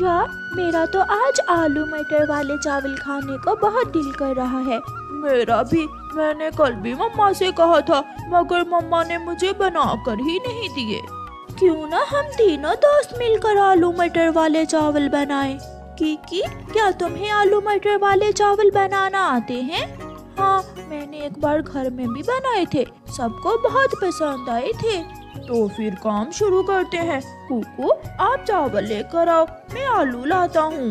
यार, मेरा तो आज आलू मटर वाले चावल खाने का बहुत दिल कर रहा है। मेरा भी। मैंने कल भी मम्मा से कहा था, मगर मम्मा ने मुझे बनाकर ही नहीं दिए। क्यों ना हम तीनों दोस्त मिलकर आलू मटर वाले चावल बनाएं? कीकी, क्या तुम्हें आलू मटर वाले चावल बनाना आते हैं? हाँ, मैंने एक बार घर में भी बनाए थे, सबको बहुत पसंद आए थे। तो फिर काम शुरू करते हैं। कुकू, आप चावल लेकर आओ, मैं आलू लाता हूँ।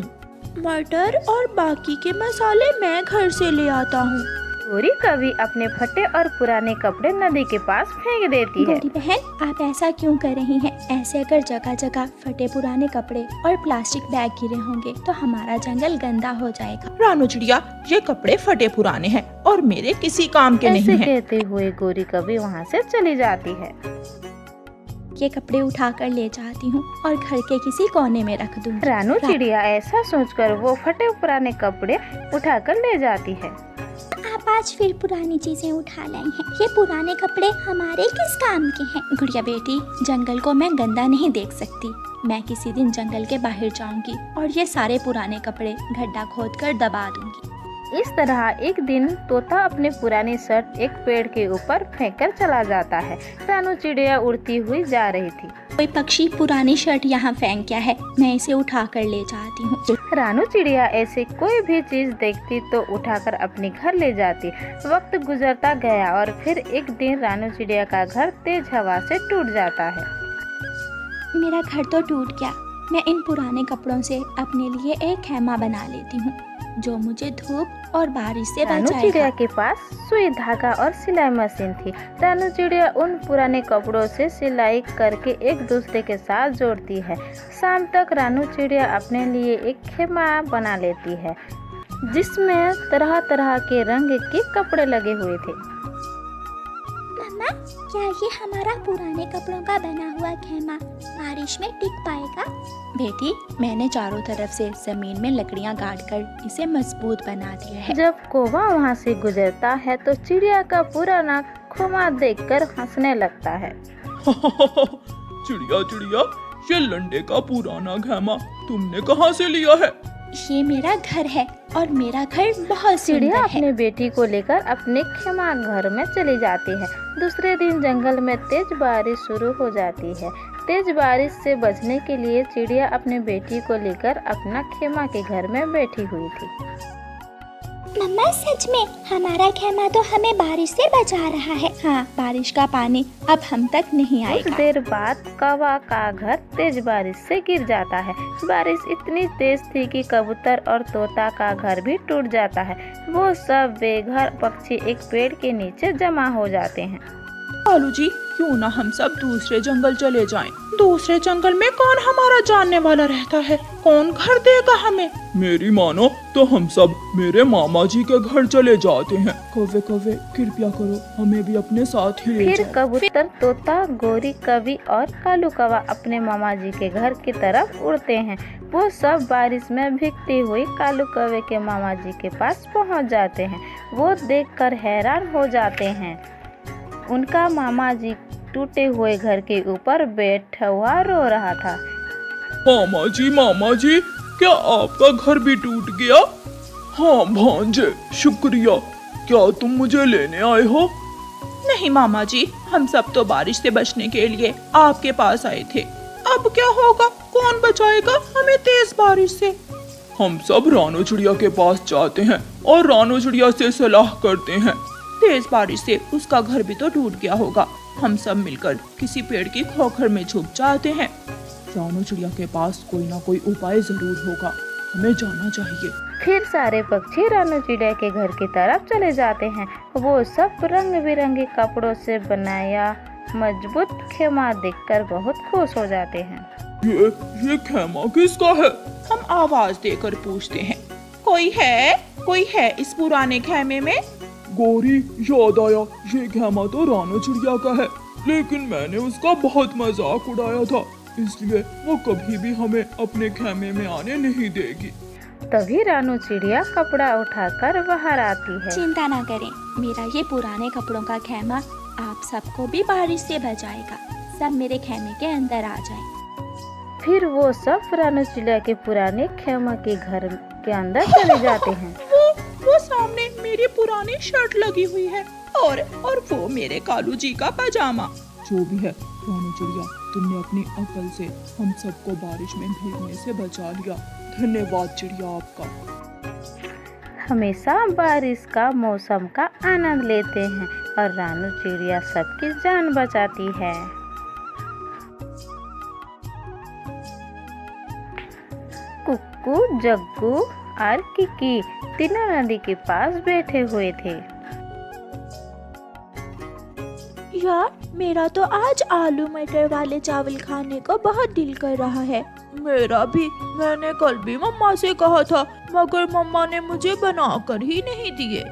मटर और बाकी के मसाले मैं घर से ले आता हूँ। गौरी कभी अपने फटे और पुराने कपड़े नदी के पास फेंक देती है। गौरी बहन, आप ऐसा क्यों कर रही हैं? ऐसे अगर जगह जगह फटे पुराने कपड़े और प्लास्टिक बैग गिरे होंगे तो हमारा जंगल गंदा हो जाएगा। रानू चिड़िया, ये कपड़े फटे पुराने हैं और मेरे किसी काम के नहीं ऐसे हैं। कहते हुए गौरी कभी वहाँ से चली जाती है। ये कपड़े उठाकर ले जाती हूँ और घर के किसी कोने में रख दूँगी। रानू चिड़िया ऐसा सोचकर वो फटे पुराने कपड़े उठाकर ले जाती है। आप आज फिर पुरानी चीजें उठा लाई हैं। ये पुराने कपड़े हमारे किस काम के हैं? गुड़िया बेटी, जंगल को मैं गंदा नहीं देख सकती। मैं किसी दिन जंगल के बाहर जाऊंगी और ये सारे पुराने कपड़े गड्ढा खोदकर दबा दूंगी। इस तरह एक दिन तोता अपने पुरानी शर्ट एक पेड़ के ऊपर फेंककर चला जाता है। रानू चिड़िया उड़ती हुई जा रही थी। कोई पक्षी पुरानी शर्ट यहाँ फेंक गया है, मैं इसे उठाकर ले जाती हूँ। रानू चिड़िया ऐसे कोई भी चीज देखती तो उठाकर अपने घर ले जाती। वक्त गुजरता गया और फिर एक दिन रानू चिड़िया का घर तेज हवा से टूट जाता है। मेरा घर तो टूट गया। मैं इन पुराने कपड़ों से अपने लिए एक खैमा बना लेती हूँ जो मुझे धूप और बारिश से रानू बचाएगा। चिड़िया के पास सुई, धागा और सिलाई मशीन थी। रानू चिड़िया उन पुराने कपड़ों से सिलाई करके एक दूसरे के साथ जोड़ती है। शाम तक रानू चिड़िया अपने लिए एक खेमा बना लेती है जिसमें तरह तरह के रंग के कपड़े लगे हुए थे। मम्मा, क्या ये हमारा पुराने कपड़ों का बना हुआ खेमा बारिश में टिक पाएगा? बेटी, मैंने चारों तरफ से जमीन में लकड़ियां गाड़कर इसे मजबूत बना दिया है। जब कौवा वहाँ से गुजरता है तो चिड़िया का पुराना खोमा देखकर हंसने लगता है। चिड़िया चिड़िया, ये लंडे का पुराना खेमा तुमने कहाँ से लिया है? ये मेरा घर है और मेरा घर बहुत चिड़िया सुंदर है। अपने बेटी को लेकर अपने खेमा घर में चली जाती है। दूसरे दिन जंगल में तेज बारिश शुरू हो जाती है। तेज बारिश से बचने के लिए चिड़िया अपने बेटी को लेकर अपना खेमा के घर में बैठी हुई थी। मम्मा, सच में हमारा खेमा तो हमें बारिश से बचा रहा है। हाँ, बारिश का पानी अब हम तक नहीं कुछ आएगा। देर बाद कौवा का घर तेज बारिश से गिर जाता है। बारिश इतनी तेज थी कि कबूतर और तोता का घर भी टूट जाता है। वो सब बेघर पक्षी एक पेड़ के नीचे जमा हो जाते हैं। आलू जी, क्यों ना हम सब दूसरे जंगल चले जाएं? दूसरे जंगल में कौन हमारा जानने वाला रहता है? कौन घर देगा हमें? मेरी मानो तो हम सब मेरे मामा जी के घर चले जाते हैं। कौवे कौवे, कृपया करो, हमें भी अपने साथ ही ले फिर जाओ। कबूतर, तोता, गौरी कवि और कालू कौवा अपने मामा जी के घर की तरफ उड़ते हैं। वो सब बारिश में भीगती हुई कालू कौवे के मामा जी के पास पहुंच जाते हैं। वो देखकर हैरान हो जाते हैं। उनका मामा जी टूटे हुए घर के ऊपर बैठा हुआ रो रहा था। मामा जी, क्या आपका घर भी टूट गया? हाँ भांजे, शुक्रिया। क्या तुम मुझे लेने आए हो? नहीं मामा जी, हम सब तो बारिश से बचने के लिए आपके पास आए थे। अब क्या होगा? कौन बचाएगा हमें तेज बारिश से? हम सब रानू चिड़िया के पास जाते हैं और रानू चिड़िया से सलाह करते हैं। तेज बारिश से उसका घर भी तो टूट गया होगा। हम सब मिलकर किसी पेड़ की खोखर में छुप जाते हैं। रानू चिड़िया के पास कोई ना कोई उपाय जरूर होगा, हमें जाना चाहिए। फिर सारे पक्षी रानू चिड़िया के घर की तरफ चले जाते हैं। वो सब रंग बिरंगे कपड़ों से बनाया मजबूत खेमा देखकर बहुत खुश हो जाते हैं। ये खेमा किसका है? हम आवाज देकर पूछते हैं, कोई है इस पुराने खेमे में? गौरी, याद आया, ये खेमा तो रानू चिड़िया का है, लेकिन मैंने उसका बहुत मजाक उड़ाया था, इसलिए वो कभी भी हमें अपने खेमे में आने नहीं देगी। तभी रानू चिड़िया कपड़ा उठाकर बाहर आती है। चिंता ना करें, मेरा ये पुराने कपड़ों का खेमा आप सबको भी बारिश से बचाएगा। सब मेरे खेमे के अंदर आ जाएं। फिर वो सब रानू चिड़िया के पुराने खेमा के घर के अंदर चले जाते हैं। वो सामने मेरी पुरानी शर्ट लगी हुई है और वो मेरे कालू जी का पजामा। जो भी है रानू चिड़िया, तुमने अपनी अकल से हम सबको बारिश में भीगने से बचा लिया। धन्यवाद चिड़िया आपका। हमेशा बारिश का मौसम का आनंद लेते हैं और रानू चिड़िया सबकी जान बचाती है। कुक्कू, जग्गू और किकी तीनों नदी के पास बैठे हुए थे। यार, मेरा तो आज आलू मटर वाले चावल खाने को बहुत दिल कर रहा है। मेरा भी। मैंने कल भी मम्मा से कहा था, मगर मम्मा ने मुझे बनाकर ही नहीं दिए।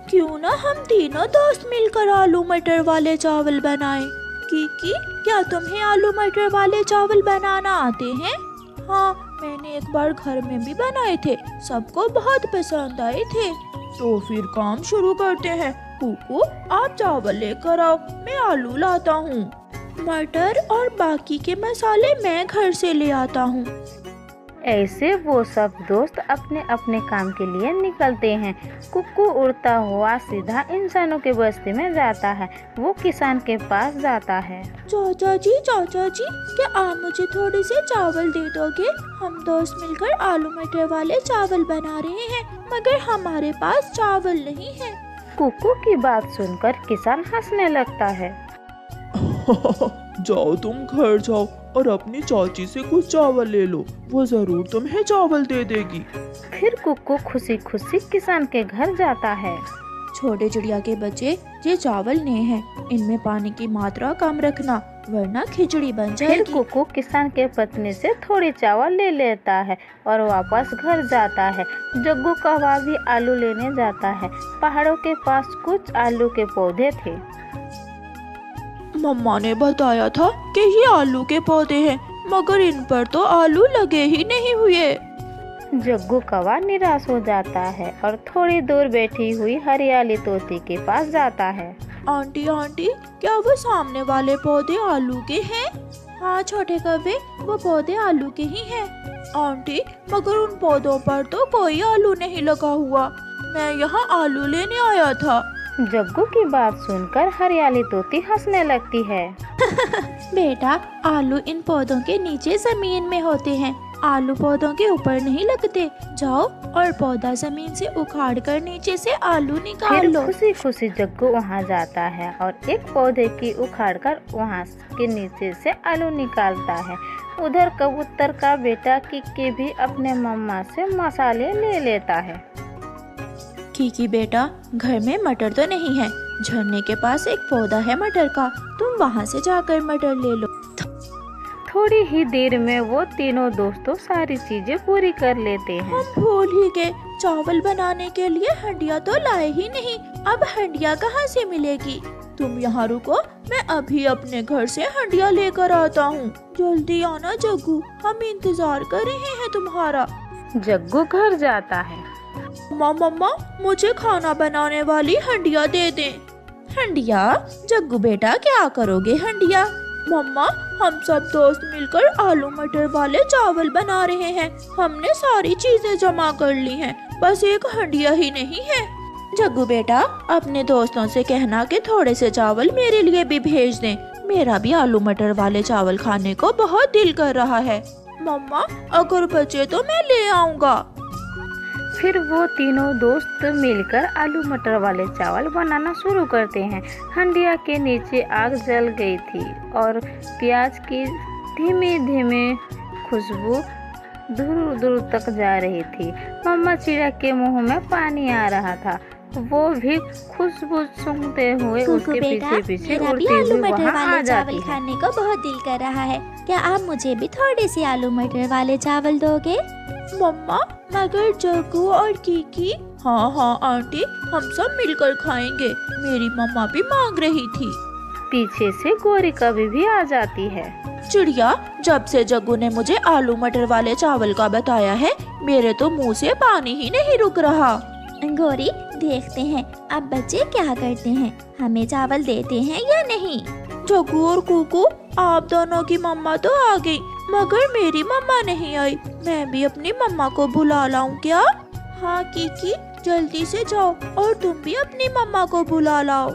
क्यों ना हम तीनों दोस्त मिलकर आलू मटर वाले चावल बनाएं? किकी, क्या तुम्हें आलू मटर वाले चावल बनाना आते हैं? हाँ, मैंने एक बार घर में भी बनाए थे, सबको बहुत पसंद आए थे। तो फिर काम शुरू करते हैं। कुकू, आप चावल लेकर आओ, मैं आलू लाता हूँ। मटर और बाकी के मसाले मैं घर से ले आता हूँ। ऐसे वो सब दोस्त अपने अपने काम के लिए निकलते हैं। कुक्कू उड़ता हुआ सीधा इंसानों के बस्ती में जाता है। वो किसान के पास जाता है। चाचा जी, क्या आप मुझे थोड़े से चावल दे दोगे? हम दोस्त मिलकर आलू मटर वाले चावल बना रहे हैं, मगर हमारे पास चावल नहीं है। कुक्कू की बात सुनकर किसान हंसने लगता है। जाओ, तुम घर जाओ और अपनी चाची से कुछ चावल ले लो, वो जरूर तुम्हें चावल दे देगी। फिर कुक्कू खुशी खुशी किसान के घर जाता है। छोटे चिड़िया के बच्चे, ये चावल नए हैं, इनमें पानी की मात्रा कम रखना, वरना खिचड़ी बन फिर जाएगी। कुक्कू किसान के पत्नी से थोड़ी चावल ले लेता है और वापस घर जाता है। जग्गू कौवा भी आलू लेने जाता है। पहाड़ों के पास कुछ आलू के पौधे थे। मम्मा ने बताया था कि ये आलू के पौधे हैं, मगर इन पर तो आलू लगे ही नहीं हुए। जग्गू कौवा निराश हो जाता है और थोड़ी दूर बैठी हुई हरियाली तोती के पास जाता है। आंटी, क्या वो सामने वाले पौधे आलू के हैं? हाँ छोटे कौवे, वो पौधे आलू के ही हैं। आंटी, मगर उन पौधों पर तो कोई आलू नहीं लगा हुआ। मैं यहाँ आलू लेने आया था। जग्गू की बात सुनकर हरियाली तोती हंसने लगती है। बेटा, आलू इन पौधों के नीचे जमीन में होते हैं, आलू पौधों के ऊपर नहीं लगते। जाओ और पौधा जमीन से उखाड़ कर नीचे से आलू निकाल फिर लो। खुशी खुशी जग्गू वहाँ जाता है और एक पौधे की उखाड़कर वहाँ के नीचे से आलू निकालता है। उधर कबूतर का बेटा किक्की भी अपने मम्मा से मसाले ले लेता है। किकी बेटा, घर में मटर तो नहीं है, झरने के पास एक पौधा है मटर का, तुम वहाँ से जाकर मटर ले लो। थोड़ी ही देर में वो तीनों दोस्तों सारी चीजें पूरी कर लेते हैं। हम भूल ही गए, चावल बनाने के लिए हंडिया तो लाए ही नहीं। अब हंडिया कहाँ से मिलेगी? तुम यहाँ रुको, मैं अभी अपने घर से हंडिया लेकर आता हूँ। जल्दी आना जग्गू, हम इंतजार कर रहे हैं तुम्हारा। जग्गू घर जाता है। मम्मा, मुझे खाना बनाने वाली हंडिया दे दें। हंडिया? जग्गू बेटा, क्या करोगे हंडिया? मम्मा, हम सब दोस्त मिलकर आलू मटर वाले चावल बना रहे हैं। हमने सारी चीजें जमा कर ली हैं, बस एक हंडिया ही नहीं है। जग्गू बेटा, अपने दोस्तों से कहना कि थोड़े से चावल मेरे लिए भी भेज दें। मेरा भी आलू मटर वाले चावल खाने को बहुत दिल कर रहा है। मम्मा, अगर बचे तो मैं ले आऊँगा। फिर वो तीनों दोस्त मिलकर आलू मटर वाले चावल बनाना शुरू करते हैं। हंडिया के नीचे आग जल गई थी और प्याज की धीमे धीमे खुशबू दूर दूर तक जा रही थी। मम्मा चिड़िया के मुंह में पानी आ रहा था। वो भी खुशबू सूंघते हुए उसके पीछे पीछे उड़ती हुई वहाँ आ जाती है। खाने को बहुत दिल कर रहा है, क्या आप मुझे भी थोड़े से आलू मटर वाले चावल दोगे? मम्मा, मगर जग्गू और किकी? हाँ आंटी, हम सब मिलकर खाएंगे, मेरी मम्मा भी मांग रही थी। पीछे से गोरी कभी भी आ जाती है। चिड़िया, जब से जग्गू ने मुझे आलू मटर वाले चावल का बताया है, मेरे तो मुंह से पानी ही नहीं रुक रहा। गोरी, देखते हैं अब बच्चे क्या करते हैं, हमें चावल देते हैं या नहीं। जग्गू और कुकू, आप दोनों की मम्मा तो आ गई, मगर मेरी मम्मा नहीं आई। मैं भी अपनी मम्मा को बुला लाऊं क्या? हाँ किकी, जल्दी से जाओ और तुम भी अपनी मम्मा को बुला लाओ।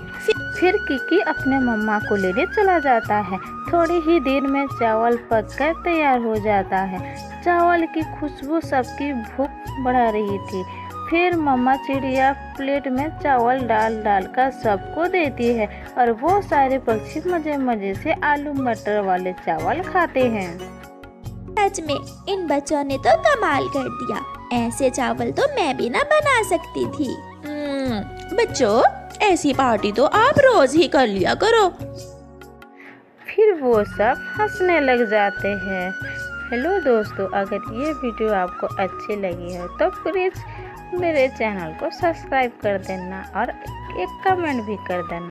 फिर किकी अपने मम्मा को लेने चला जाता है। थोड़ी ही देर में चावल पककर तैयार हो जाता है। चावल की खुशबू सबकी भूख बढ़ा रही थी। फिर मम्मा चिड़िया प्लेट में चावल डाल डाल कर सबको देती है और वो सारे पक्षी मजे मजे से आलू मटर वाले चावल खाते हैं। सच में इन बच्चों ने तो कमाल कर दिया। ऐसे चावल तो मैं भी ना बना सकती थी। बच्चों, ऐसी पार्टी तो आप रोज ही कर लिया करो। फिर वो सब हंसने लग जाते हैं। हेलो दोस्तों, अगर ये वीडियो आपको अच्छी लगी हो तो प्लीज़ मेरे चैनल को सब्सक्राइब कर देना और एक कमेंट भी कर देना।